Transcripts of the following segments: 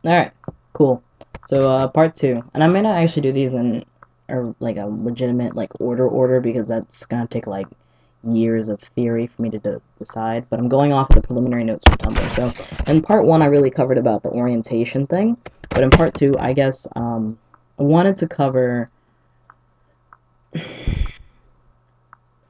Alright, cool. So, part two. And I may not actually do these in like a legitimate like order because that's gonna take like years of theory for me to decide, but I'm going off of the preliminary notes from Tumblr. So, in part one, I really covered about the orientation thing, but in part two, I guess I wanted to cover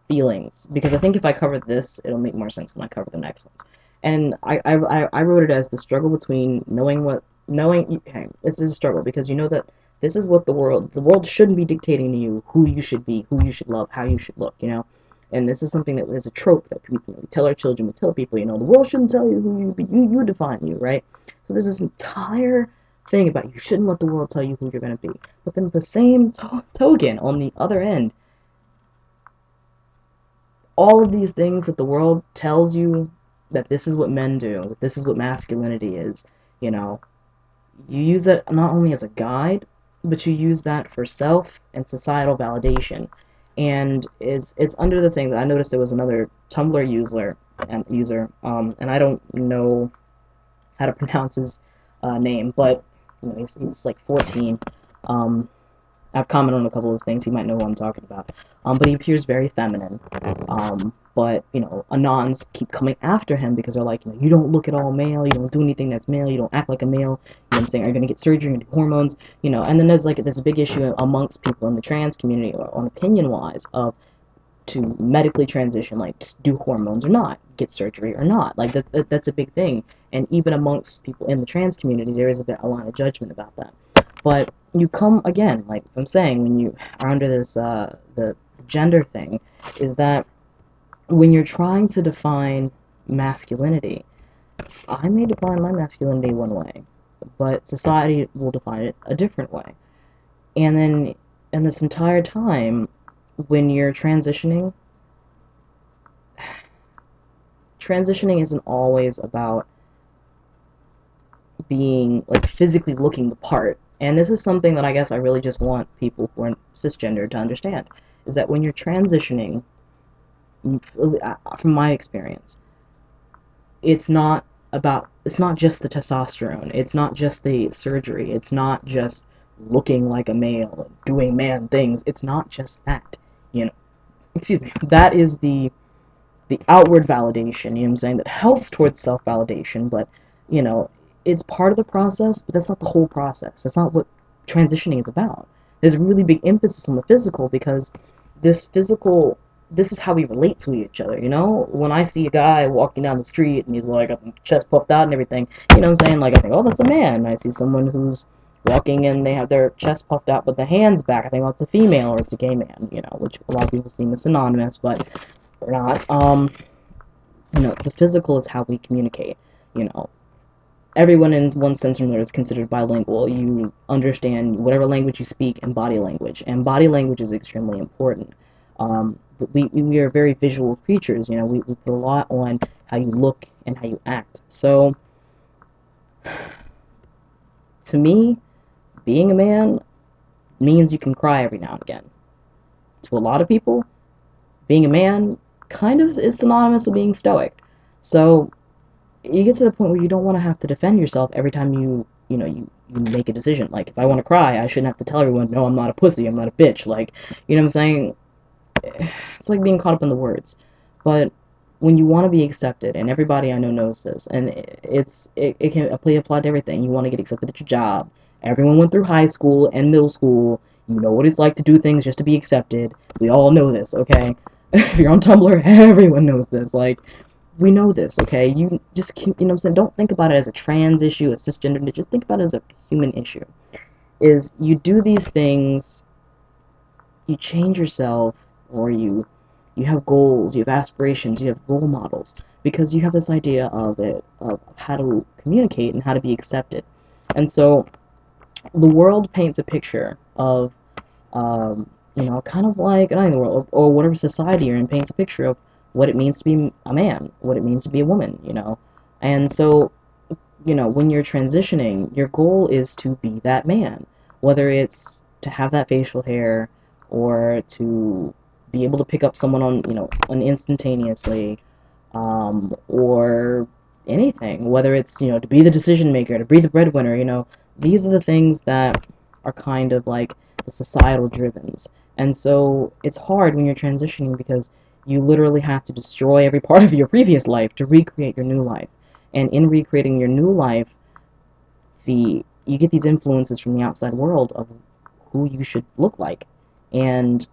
feelings because I think if I cover this, it'll make more sense when I cover the next ones. And I wrote it as the struggle between knowing okay, this is a struggle because you know that this is what the world shouldn't be dictating to you who you should be, who you should love, how you should look, you know. And this is something that is a trope that we tell our children, we tell people, you know, the world shouldn't tell you who you be, you define you, right? So there's this entire thing about you shouldn't let the world tell you who you're going to be. But then the same token on the other end, all of these things that the world tells you that this is what men do, that this is what masculinity is, you know, you use it not only as a guide, but you use that for self and societal validation. And it's under the thing that I noticed there was another Tumblr and I don't know how to pronounce his name, but you know, he's like 14. Um, I've commented on a couple of his things. He might know who I'm talking about. But he appears very feminine. But you know, anons keep coming after him because they're like, you know, you don't look at all male. You don't do anything that's male. You don't act like a male. You know what I'm saying? Are you gonna get surgery and do hormones? You know, and then there's like this big issue amongst people in the trans community, on opinion-wise, of to medically transition, like just do hormones or not, get surgery or not. Like that's a big thing. And even amongst people in the trans community, there is a line of judgment about that. But you come again, like I'm saying, when you are under this the gender thing, is that when you're trying to define masculinity, I may define my masculinity one way, but society will define it a different way. And then, and this entire time, when you're transitioning isn't always about being like physically looking the part. And this is something that I guess I really just want people who are cisgender to understand, is that when you're transitioning, from my experience, it's not just the testosterone, it's not just the surgery, it's not just looking like a male, doing man things, it's not just that, you know, excuse me, that is the outward validation, you know what I'm saying, that helps towards self-validation, but, you know, it's part of the process, but that's not the whole process. That's not what transitioning is about. There's a really big emphasis on the physical because this is how we relate to each other, you know? When I see a guy walking down the street and he's like, got the chest puffed out and everything, you know what I'm saying? Like, I think, oh, that's a man. And I see someone who's walking and they have their chest puffed out with the hands back. I think, oh, it's a female or it's a gay man, you know, which a lot of people seem as synonymous, but they're not. You know, the physical is how we communicate, you know. Everyone in one sense or another is considered bilingual. You understand whatever language you speak and body language is extremely important. We are very visual creatures, you know, we put a lot on how you look and how you act. So, to me, being a man means you can cry every now and again. To a lot of people, being a man kind of is synonymous with being stoic. So, you get to the point where you don't want to have to defend yourself every time you make a decision. Like, if I want to cry, I shouldn't have to tell everyone, no, I'm not a pussy, I'm not a bitch. Like, you know what I'm saying? It's like being caught up in the words. But when you want to be accepted, and everybody I know knows this, and it can apply to everything. You want to get accepted at your job. Everyone went through high school and middle school. You know what it's like to do things just to be accepted. We all know this, okay? If you're on Tumblr, everyone knows this. Like, we know this, okay? You just keep, you know what I'm saying? Don't think about it as a trans issue, a cisgender, just think about it as a human issue. Is you do these things, you change yourself, or you have goals, you have aspirations, you have role models, because you have this idea of how to communicate and how to be accepted. And so the world paints a picture of, you know, kind of like, not in the world, or whatever society you're in, paints a picture of what it means to be a man, what it means to be a woman, you know. And so, you know, when you're transitioning, your goal is to be that man, whether it's to have that facial hair or to be able to pick up someone on, you know, instantaneously, or anything, whether it's, to be the decision maker, to be the breadwinner, these are the things that are kind of like the societal drivens. And so it's hard when you're transitioning because you literally have to destroy every part of your previous life to recreate your new life. And in recreating your new life, you get these influences from the outside world of who you should look like. And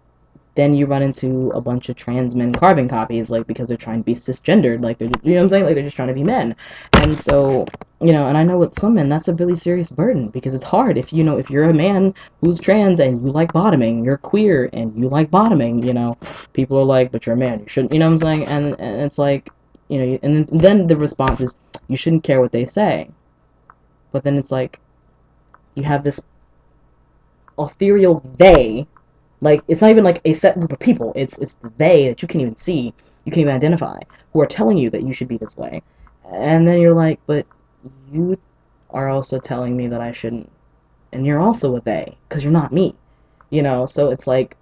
then you run into a bunch of trans men carbon copies, like, because they're trying to be cisgendered, like, they're, you know what I'm saying, like, they're just trying to be men. And so, and I know with some men that's a really serious burden, because it's hard if, if you're a man who's trans and you like bottoming, you're queer and you like bottoming, people are like, but you're a man, you shouldn't, you know what I'm saying, and it's like, and then the response is, you shouldn't care what they say. But then it's like, you have this ethereal they. Like, it's not even like a set group of people. It's the they that you can't even see, you can't even identify, who are telling you that you should be this way. And then you're like, but you are also telling me that I shouldn't. And you're also a they, because you're not me. So it's like,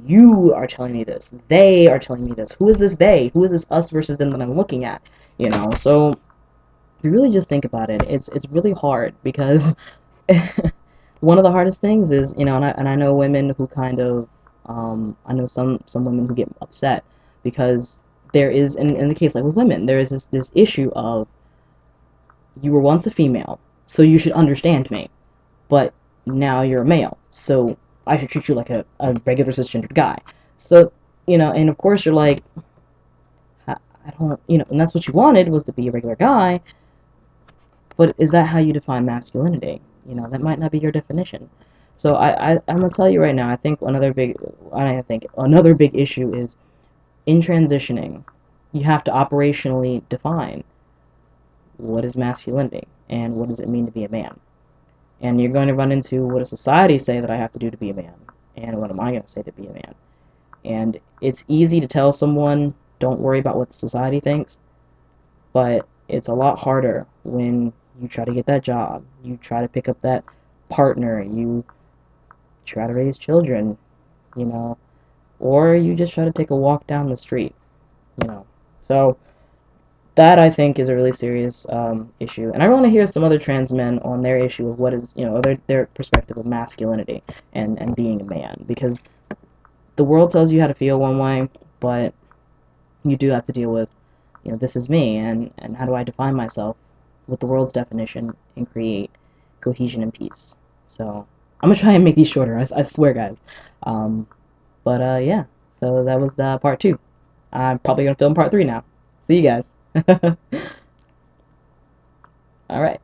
you are telling me this. They are telling me this. Who is this they? Who is this us versus them that I'm looking at? So if you really just think about it, it's really hard because one of the hardest things is, and I know women who kind of, I know some women who get upset because there is, in the case like with women, there is this issue of, you were once a female, so you should understand me, but now you're a male, so I should treat you like a regular cisgendered guy. So, and of course you're like, I don't, and that's what you wanted, was to be a regular guy, but is that how you define masculinity? That might not be your definition. So I'm gonna tell you right now. I think another big issue is, in transitioning, you have to operationally define what is masculinity and what does it mean to be a man. And you're going to run into, what does society say that I have to do to be a man, and what am I going to say to be a man? And it's easy to tell someone, don't worry about what society thinks, but it's a lot harder when you try to get that job, you try to pick up that partner, you try to raise children, you know, or you just try to take a walk down the street. So that, I think, is a really serious issue. And I want to hear some other trans men on their issue of what is, their perspective of masculinity and being a man, because the world tells you how to feel one way, but you do have to deal with, this is me, and how do I define myself with the world's definition and create cohesion and peace. So I'm gonna try and make these shorter. I swear, guys. Um, but yeah. So that was part two. I'm probably gonna film part three now. See you guys. All right.